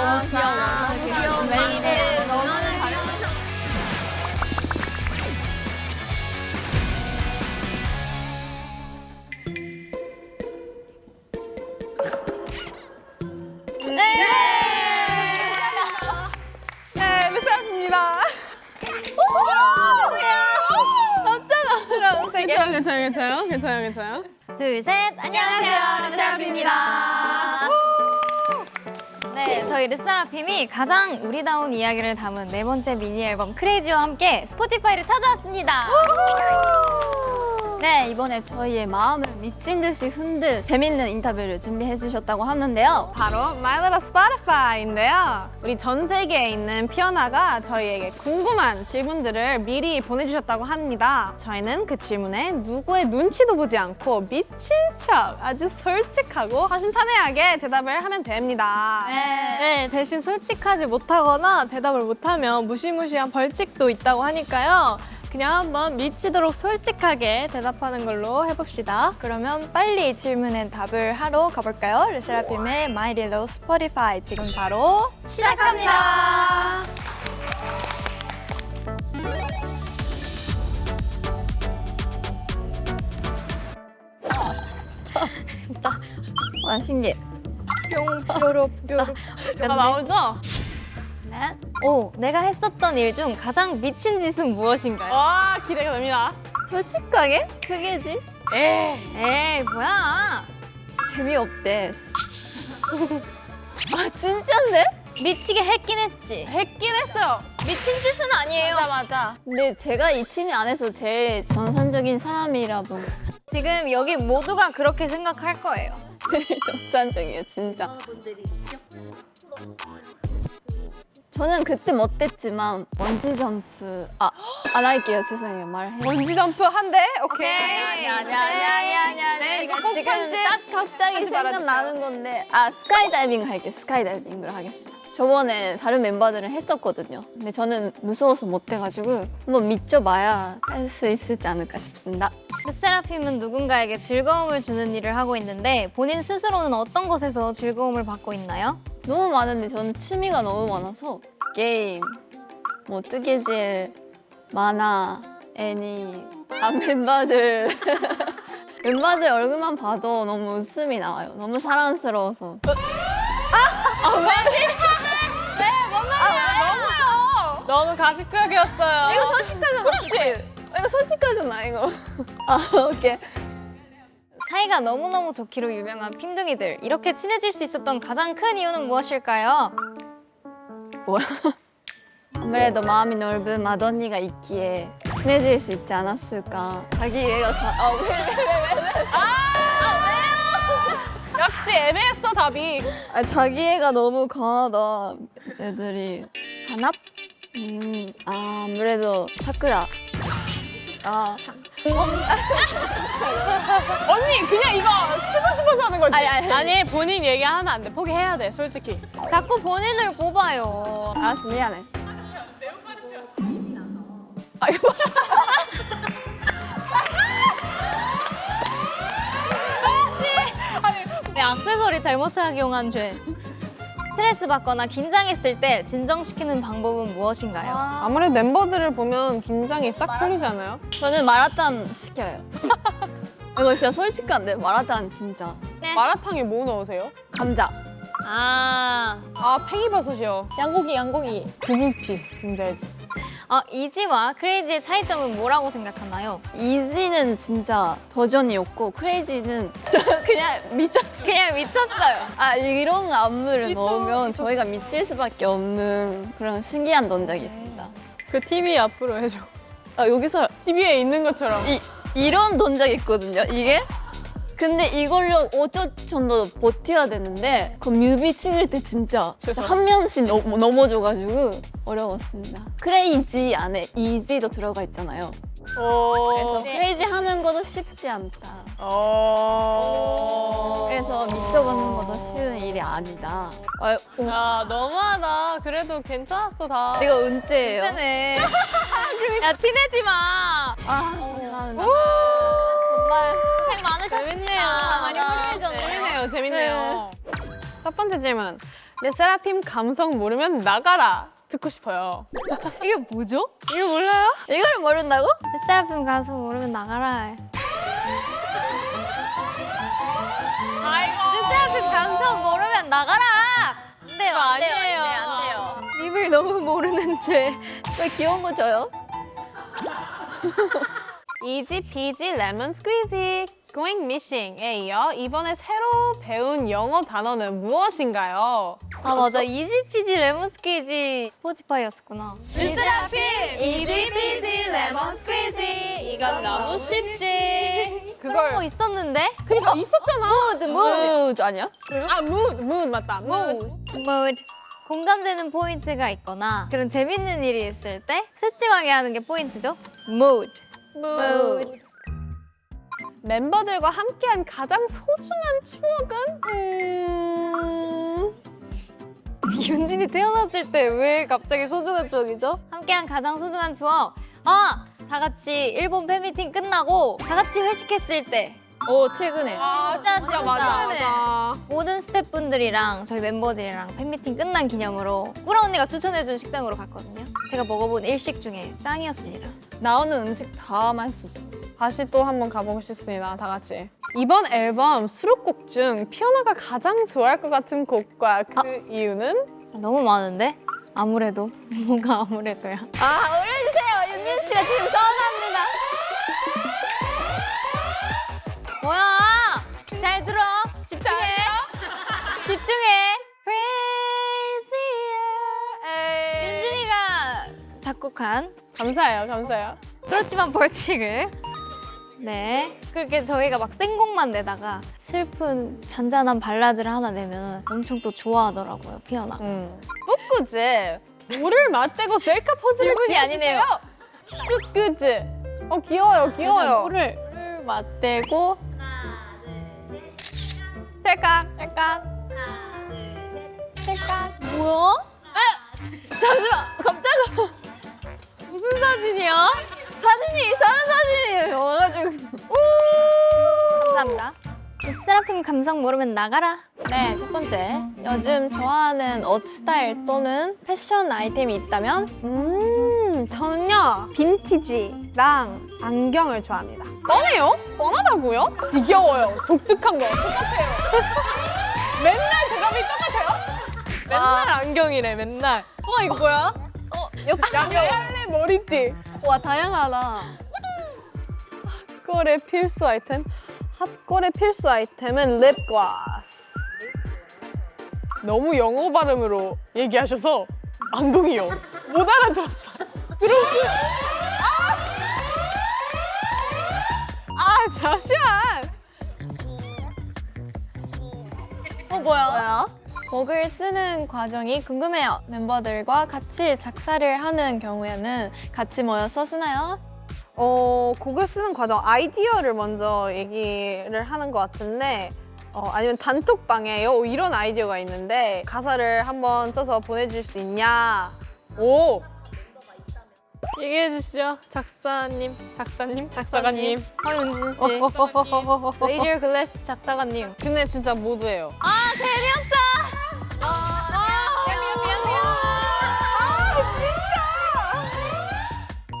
너무 귀여워. 너무 귀여운 메인에 너무 잘해주셔. 네, 르세라핌입니다. 괜찮아요. 둘, 셋. 안녕하세요. 르세라핌입니다. 네, 저희 르세라핌이 가장 우리다운 이야기를 담은 네 번째 미니 앨범 크레이지와 함께 스포티파이를 찾아왔습니다. 네, 이번에 저희의 마음을 미친 듯이 흔들 재밌는 인터뷰를 준비해 주셨다고 하는데요. 바로 My Little Spotify인데요. 우리 전 세계에 있는 피어나가 저희에게 궁금한 질문들을 미리 보내주셨다고 합니다. 저희는 그 질문에 누구의 눈치도 보지 않고 미친 척 아주 솔직하고 허심탄회하게 대답을 하면 됩니다. 네, 대신 솔직하지 못하거나 대답을 못하면 무시무시한 벌칙도 있다고 하니까요. 그냥 한번 미치도록 솔직하게 대답하는 걸로 해봅시다. 그러면 빨리 질문에 답을 하러 가볼까요? 르세라핌의 My Little Spotify 지금 바로 시작합니다. 와 신기해. 다 나오죠? 네. 오, 내가 했었던 일 중 가장 미친 짓은 무엇인가요? 와, 기대가 됩니다. 솔직하게? 그게지? 에이, 뭐야. 재미없대. 아, 진짠데? 미치게 했긴 했지. 했긴 했어요. 미친 짓은 아니에요. 맞아. 근데 제가 이 팀 안에서 제일 정상적인 사람이라고. 지금 여기 모두가 그렇게 생각할 거예요. 정상적이에요, 진짜. 저는 그때 못했지만 번지 점프 안 할게요. 죄송해요. 말해. 번지 점프 한대? 오케이. 아니야. 네, 이거 꼭 지금 편집. 딱 갑자기 편집 알아주세요. 생각나는 건데 스카이다이빙 할게요. 스카이다이빙으로 하겠습니다. 저번에 다른 멤버들은 했었거든요. 근데 저는 무서워서 못해가지고 한번 미쳐봐야 할 수 있을지 않을까 싶습니다. 르세라핌은 누군가에게 즐거움을 주는 일을 하고 있는데 본인 스스로는 어떤 것에서 즐거움을 받고 있나요? 너무 많은데 저는 취미가 너무 많아서 게임, 뭐 뜨개질, 만화, 애니, 멤버들 멤버들 얼굴만 봐도 너무 웃음이 나와요. 너무 사랑스러워서. 너무 가식적이었어요. 이거 솔직하잖아. 그렇지. 이거 솔직하잖아 이거. 오케이. 사이가 너무너무 좋기로 유명한 핑둥이들. 이렇게 친해질 수 있었던 가장 큰 이유는 무엇일까요? 뭐야? 아무래도 마음이 넓은 맏언니가 있기에 친해질 수 있지 않았을까. 자기 애가 역시 애매했어, 답이. 자기 애가 너무 강하다. 애들이. 단합? 아무래도 사쿠라. 언니, 그냥 이거 쓰고 싶어서 하는 거지? 아니, 본인 얘기하면 안 돼. 포기해야 돼, 솔직히. 자꾸 본인을 꼽아요. 알았어, 미안해. 네, 액세서리 잘못 착용한 죄. 스트레스 받거나 긴장했을 때 진정시키는 방법은 무엇인가요? 아무래도 멤버들을 보면 긴장이 싹 풀리잖아요. 저는 마라탕 시켜요. 이거 진짜 솔직한데 마라탕 진짜. 네. 마라탕에 뭐 넣으세요? 감자. 아, 팽이버섯이요. 양고기. 두부피. 뭔지 알지? 이지와 크레이지의 차이점은 뭐라고 생각하나요? 이지는 진짜 버전이었고 크레이지는 저 그냥 미쳤어. 그냥 미쳤어요. 이런 안무를 넣으면 저희가 미칠 수밖에 없는 그런 신기한 동작이 있습니다. 그 TV 앞으로 해줘. 여기서 TV에 있는 것처럼. 이런 동작이 있거든요. 이게 근데 이걸로 5초 정도 버텨야 되는데 그 뮤비 찍을 때 진짜 한 명씩 넘어져가지고 어려웠습니다. 크레이지 안에 이지도 들어가 있잖아요. 그래서 크레이지 하는 것도 쉽지 않다. 그래서 미쳐보는 것도 쉬운 일이 아니다. 야, 너무하다. 그래도 괜찮았어, 다. 이거 운제예요. 네. 야, 티내지 마. 감사합니다. 정말 고생 많으셨습니다. 재밌네요. 많이 아, 화려해졌네요. 재밌네요. 첫 번째 질문. 르세라핌 감성 모르면 나가라 듣고 싶어요. 이게 뭐죠? 이거 몰라요? 이걸 모른다고? 르세라핌 가수 모르면 나가라. 르세라핌 감성 모르면 나가라. 안 돼요, 안 돼요, 아니에요. 안 돼요. 립을 너무 모르는 죄. 왜 귀여운 거 줘요? 이지 피지 레몬 스퀴지 going missing에 이어 이번에 새로 배운 영어 단어는 무엇인가요? 아 맞아 이지피지 레몬스퀴지 스포티파이였었구나. 르세라핌 이지 피지 레몬 스퀴지 이건 너무 쉽지. 그런 거 있었는데? 그니까 있었잖아. 무드 아니야? 아 mood 맞다. mood. mood. 공감되는 포인트가 있거나 그런 재밌는 일이 있을 때 새침하게 하는 게 포인트죠. mood. mood. 멤버들과 함께한 가장 소중한 추억은? 윤진이 태어났을 때 왜 갑자기 소중한 추억이죠? 함께한 가장 소중한 추억. 아, 다 같이 일본 팬미팅 끝나고 다 같이 회식했을 때. 오, 최근에. 진짜. 맞아. 모든 스태프분들이랑 저희 멤버들이랑 팬미팅 끝난 기념으로 꾸라 언니가 추천해준 식당으로 갔거든요. 제가 먹어본 일식 중에 짱이었습니다. 나오는 음식 다 맛있었어. 다시 또 한번 가보고 싶습니다. 다 같이. 이번 앨범 수록곡 중 피오나가 가장 좋아할 것 같은 곡과 그 이유는? 너무 많은데? 아무래도 뭐가 아무래도야. 아, 올려주세요. 윤진 씨가 지금 서운합니다. 뭐야? 잘 들어. 집중해. 집중해. Crazier. 윤준이가 작곡한 감사해요. 그렇지만 벌칙을. 네. 그렇게 저희가 막 생곡만 내다가 슬픈 잔잔한 발라드를 하나 내면 엄청 또 좋아하더라고요, 피어나. 꾹꾸즈 물을 맞대고 셀카 포즈를 질문이 아니네요. 꾹꾸즈 귀여워요. 물을 맞대고 셀카 뭐야? 잠시만, 갑자기 무슨 사진이야? 사진이 이상한 사진이 와가지고. 감사합니다. 르세라핌 감성 모르면 나가라. 네, 첫 번째. 요즘 좋아하는 옷 스타일 또는 패션 아이템이 있다면? 저는요 빈티지랑 안경을 좋아합니다. 뻔해요? 뻔하다고요? 지겨워요. 독특한 거 똑같아요. 맨날 대답이 똑같아요? 맨날 안경이래, 맨날. 이거 뭐야? 양갈래 머리띠. 와, 다양하다. 핫걸의 필수 아이템? 핫걸의 필수 아이템은 립글라스. 너무 영어 발음으로 얘기하셔서 안 동의요. 못 알아들었어. 잠시만. 뭐야? 곡을 쓰는 과정이 궁금해요. 멤버들과 같이 작사를 하는 경우에는 같이 모여서 쓰나요? 곡을 쓰는 과정, 아이디어를 먼저 얘기를 하는 것 같은데 아니면 단톡방에 이런 아이디어가 있는데 가사를 한번 써서 보내줄 수 있냐? 오! 얘기해 주시죠. 작사가님. 황윤진 씨. 레이저 글래스 작사가님. 근데 진짜 모두예요. 아, 재미없어!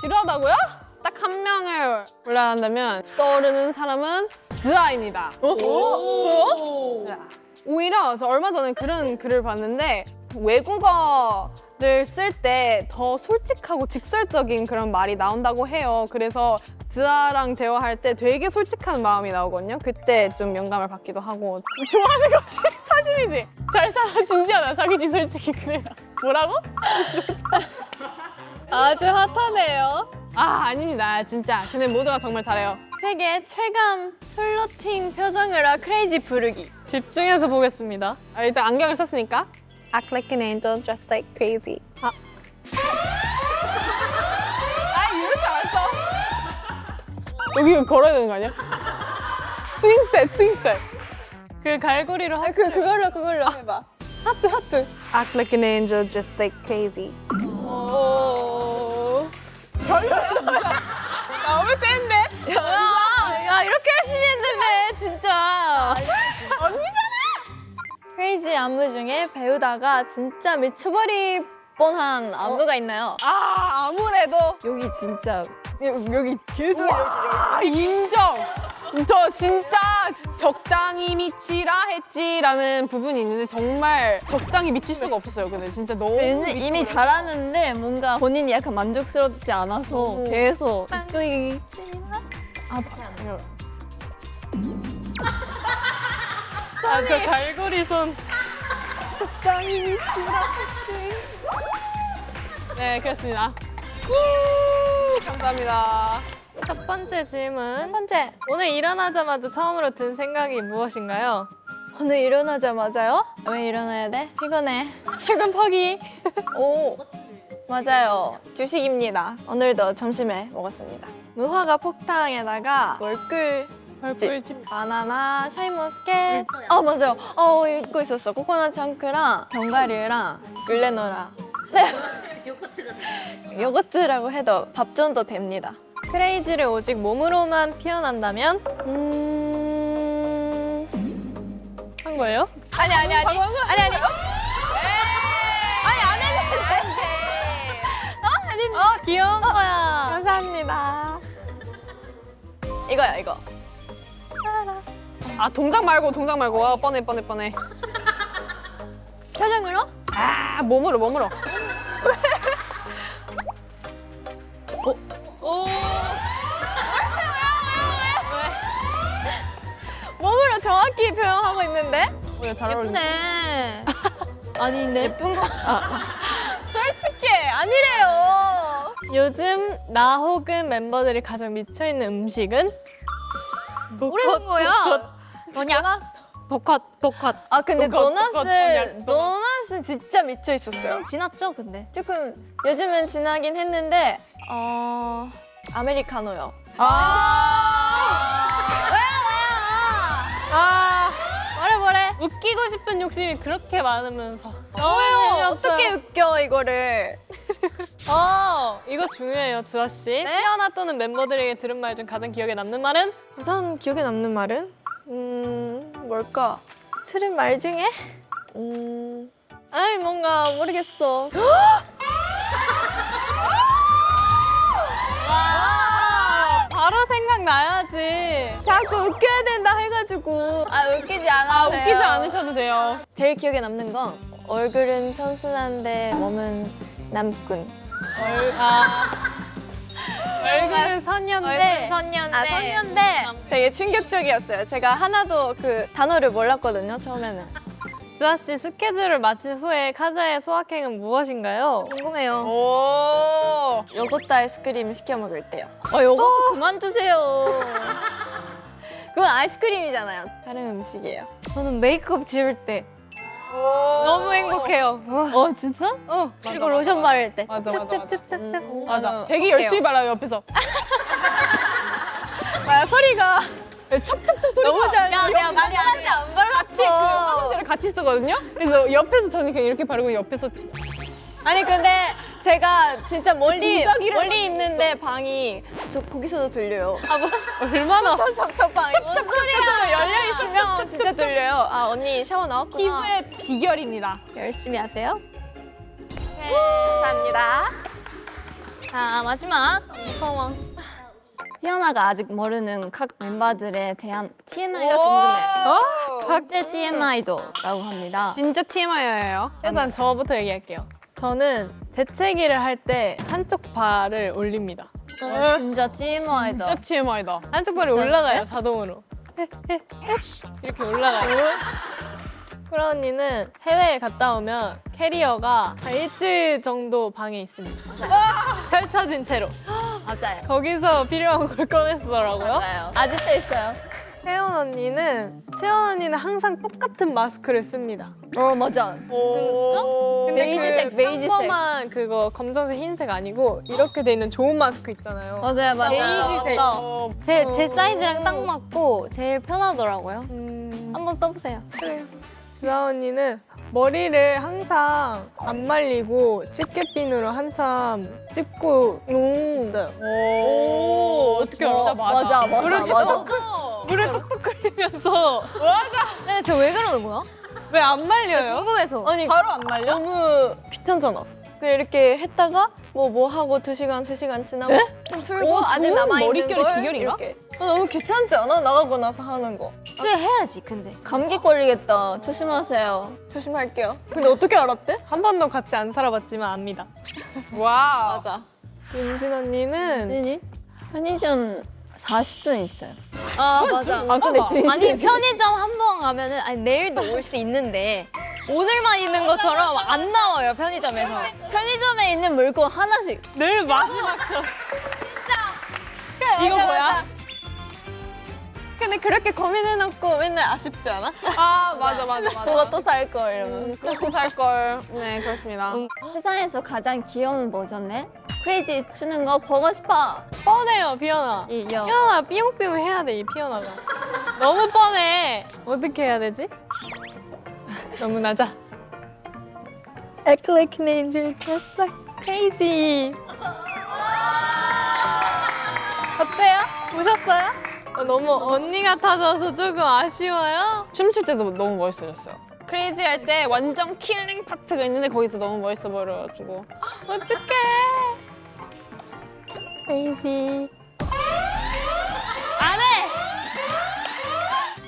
지루하다고요? 딱 한 명을 골라야 한다면 떠오르는 사람은 즈아입니다. 저요? 즈아. 오히려 저 얼마 전에 그런 글을 봤는데 외국어를 쓸 때 더 솔직하고 직설적인 그런 말이 나온다고 해요. 그래서 즈아랑 대화할 때 되게 솔직한 마음이 나오거든요. 그때 좀 영감을 받기도 하고. 좋아하는 거지? 사실이지? 잘 살아, 진지하다, 사귀지, 솔직히 그래요. 뭐라고? 아주 핫하네요. 아닙니다. 진짜. 근데 모두가 정말 잘해요. 세계 최강 플로팅 표정으로 크레이지 부르기. 집중해서 보겠습니다. 일단 안경을 썼으니까. Act like an angel, just like crazy. 이렇게 안 써. 여기 걸어야 되는 거 아니야? 스윙셋. 그 갈고리로 할 그걸로 해봐. 하트. Act like an angel, just like crazy. 너무 센데? 야, 이렇게 열심히 했는데, 진짜. 크레이지 안무 중에 배우다가 진짜 미쳐버릴 뻔한 안무가 있나요? 아 아무래도 여기 진짜 여기 계속 여기 인정. 저 진짜 적당히 미치라 했지라는 부분이 있는데 정말 적당히 미칠 수가 없었어요. 근데 진짜 너무 이미 잘하는데 뭔가 본인이 약간 만족스럽지 않아서 계속 저기 저 갈고리 손. 적당히 미치라 했지. 네 그렇습니다. 감사합니다. 첫 번째 질문. 첫 번째. 오늘 일어나자마자 처음으로 든 생각이 무엇인가요? 오늘 일어나자마자요? 왜 일어나야 돼? 피곤해. 출근 포기. 오, 맞아요. 주식입니다. 오늘도 점심에 먹었습니다. 무화과 폭탄에다가 벌꿀집, 바나나, 샤인머스켓. 아 맞아요. 이거 있었어. 코코넛 청크랑 견과류랑 글래노라. 네. 요거트라고 해도 밥전도 됩니다. 크레이지를 오직 몸으로만 표현한다면? 한 거예요? 아니. 아니 안 했는데. 귀여운 거야. 감사합니다. 이거야 이거. 아 동작 말고 와 뻔해. 표정으로? 아 몸으로. 몸으로 정확히 표현하고 있는데? 잘 어울린다. 예쁘네. 아니네. 예쁜 거. 솔직히 아니래요. 요즘 나 혹은 멤버들이 가장 미쳐있는 음식은? 모르는 거야. 뭐냐? 복컷. 아 근데 복컷, 도넛은 진짜 미쳐 있었어요. 좀 지났죠, 근데. 조금 요즘은 지나긴 했는데 아메리카노요. 뭐래? 웃기고 싶은 욕심이 그렇게 많으면서. 어떻게 웃겨 이거를? 이거 중요해요, 주아 씨. 피어나 또는 멤버들에게 들은 말 중 가장 기억에 남는 말은? 우선 기억에 남는 말은? 뭘까? 들은 말 중에? 아이 뭔가 모르겠어. 바로 생각나야지. 자꾸 웃겨야 된다 해가지고. 웃기지 않아. 웃기지 않으셔도 돼요. 제일 기억에 남는 건 얼굴은 청순한데 몸은 남군. 얼굴은 선녀인데. 선녀인데. 선녀인데 되게 충격적이었어요. 제가 하나도 그 단어를 몰랐거든요 처음에는. 주아 씨 스케줄을 마친 후에 카자의 소확행은 무엇인가요? 궁금해요. 오. 요거트 아이스크림 시켜 먹을 때요. 요것도 그만 두세요. 그건 아이스크림이잖아요. 다른 음식이에요. 저는 메이크업 지울 때 너무 행복해요. 진짜? 그리고 로션 바를 때. 맞아. 맞아. 되게 열심히 발라요 옆에서. 소리가 첩첩첩 소리가 너무 잘 야, 내가 마사지 안 발랐어. 같이 그 화장대를 같이 쓰거든요. 그래서 옆에서 저는 그냥 이렇게 바르고 옆에서 아니 근데 제가 진짜 멀리 동작이라고 있는데 방이 저 거기서도 들려요. 얼마나 저 방이 소리가 열려 있으면 진짜 들려요. 아 언니 샤워 나왔구나. 피부의 비결입니다. 열심히 하세요. 감사합니다. 자, 마지막. 무서워. 피어나가 아직 모르는 각 멤버들에 대한 TMI가 궁금해. 각제 TMI도 라고 합니다. 진짜 TMI예요. 일단 저부터 얘기할게요. 저는 재채기를 할 때 한쪽 발을 올립니다. 진짜 TMI다. 진짜 TMI다. 한쪽 발이 올라가요, 자동으로. 이렇게 올라가요. 쿠라 언니는 해외에 갔다 오면 캐리어가 한 일주일 정도 방에 있습니다. 펼쳐진 채로. 맞아요. 거기서 필요한 걸 꺼내쓰더라고요. 맞아요. 아직도 있어요. 채연 언니는 항상 똑같은 마스크를 씁니다. 맞아. 오. 근데 베이지색, 그 베이지색. 평범한 그거 검정색, 흰색 아니고 이렇게 돼 있는 좋은 마스크 있잖아요. 맞아요. 베이지색. 제 사이즈랑 딱 맞고 제일 편하더라고요. 한번 써보세요. 그래요. 주아 언니는 머리를 항상 안 말리고 집게핀으로 한참 찝고 있어요. 오. 어떻게 진짜 맞아. 맞아. 물을 똑똑 흘리면서 근데 저 왜 그러는 거야? 왜 안 말려요? 궁금해서. 아니 바로 안 말려? 너무 귀찮잖아. 그냥 이렇게 했다가 뭐 하고 2시간, 3시간 지나고 좀 풀고 오, 아직 좋은 남아있는 머릿결의 걸 비결인가? 이렇게. 너무 귀찮지 않아? 나가고 나서 하는 거. 그게 해야지 근데. 감기 걸리겠다. 조심하세요. 조심할게요. 근데 어떻게 알았대? 한 번도 같이 안 살아봤지만 압니다. 와우. 맞아. 윤진 언니는 진이? 편의점 40분 있어요. 아 맞아. 아 근데 진짜 아니 편의점 한 번 가면은 아니 내일도 올 수 있는데 오늘만 있는 것처럼 안 나와요 편의점에서. 편의점에 있는 물건 하나씩. 늘 마지막처럼. 이거 뭐야? 근데 그렇게 고민해놓고 맨날 아쉽지 않아? 아 맞아. 그것도 살 걸 이러면. 그것도 살 걸. 네 그렇습니다. 세상에서 가장 귀여운 버전의 크레이지 추는 거 보고 싶어. 뻔해요 피어나. 이요. 피어나 삐용삐용 해야 돼 이 피어나가. 너무 뻔해. 어떻게 해야 되지? 너무 낮아. Act like an angel, just like crazy. 어때요? 보셨어요? 너무 언니 같아져서 조금 아쉬워요. 춤출 때도 너무 멋있어졌어요. 크레이지 할 때 완전 킬링 파트가 있는데 거기서 너무 멋있어 보여가지고. 어떡해. crazy. 안 해!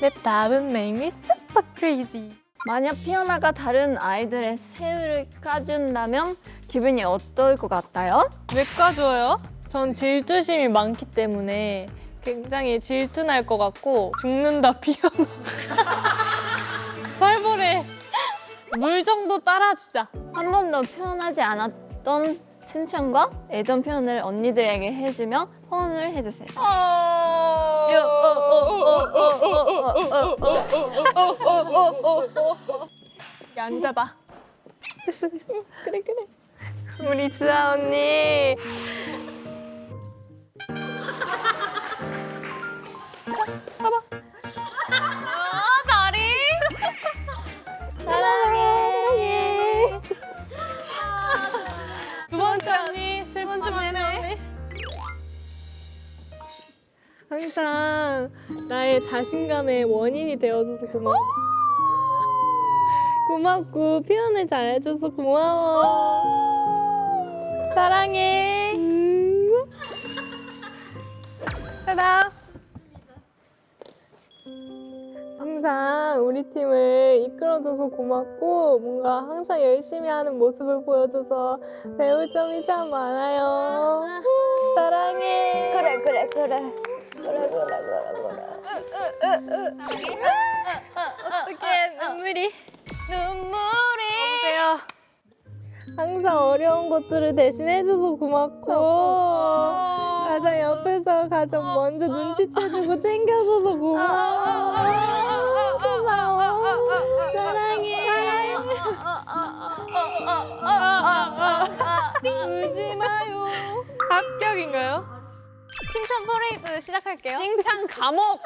내 답은 make me super crazy. 만약 피어나가 다른 아이들의 새우를 까준다면 기분이 어떨 것 같아요? 왜 까줘요? 전 질투심이 많기 때문에 굉장히 질투날 것 같고 죽는다 피어나. 살벌해. 물 정도 따라주자. 한 번도 표현하지 않았던 칭찬과 애정 표현을 언니들에게 해주며 폰을 해주세요. 앉아봐. 그래. 우리 지아 언니. 다리. 사랑해. 두 번째 언니 슬픈 좀 내네. 항상 나의 자신감의 원인이 되어줘서 고마워. 고맙고 표현을 잘해줘서 고마워. 사랑해. 따다. 항상 우리 팀을 이끌어줘서 고맙고 뭔가 항상 열심히 하는 모습을 보여줘서 배울 점이 참 많아요. 사랑해. 어떻게 눈물이? 여보세요. 항상 어려운 것들을 대신해줘서 고맙고 가장 옆에서 가장 먼저 눈치채주고 챙겨줘서 고마워. 사랑해. 울지 마요. 합격인가요? 칭찬 퍼레이드 시작할게요. 칭찬 감옥.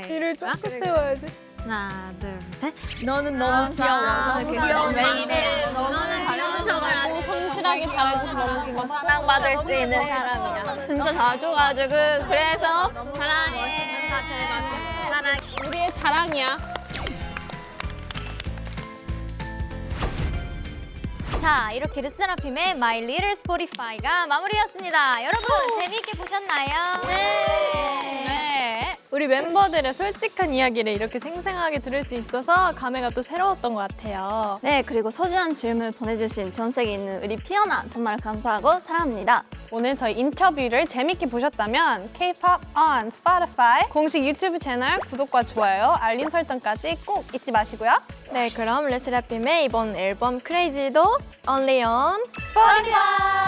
뒤를 쭉 세워야지. 하나 둘 셋. 너는 너무 귀여워. 귀여운 메이드. 너무 잘해줘서 성실하게 잘해줘서 너무 고맙고. 사랑받을 수 있는 사람이야. 진짜 자주가지고 그래서 사랑해. 사랑해. 우리의 자랑이야. 자, 이렇게 르세라핌의 My Little Spotify가 마무리였습니다. 여러분 재미있게 보셨나요? 네. 우리 멤버들의 솔직한 이야기를 이렇게 생생하게 들을 수 있어서 감회가 또 새로웠던 것 같아요. 네, 그리고 소중한 질문 보내주신 전 세계에 있는 우리 피어나 정말 감사하고 사랑합니다. 오늘 저희 인터뷰를 재밌게 보셨다면 K-pop on Spotify 공식 유튜브 채널 구독과 좋아요, 알림 설정까지 꼭 잊지 마시고요. 네, 그럼 르세라핌의 이번 앨범 크레이지도 Only on Spotify.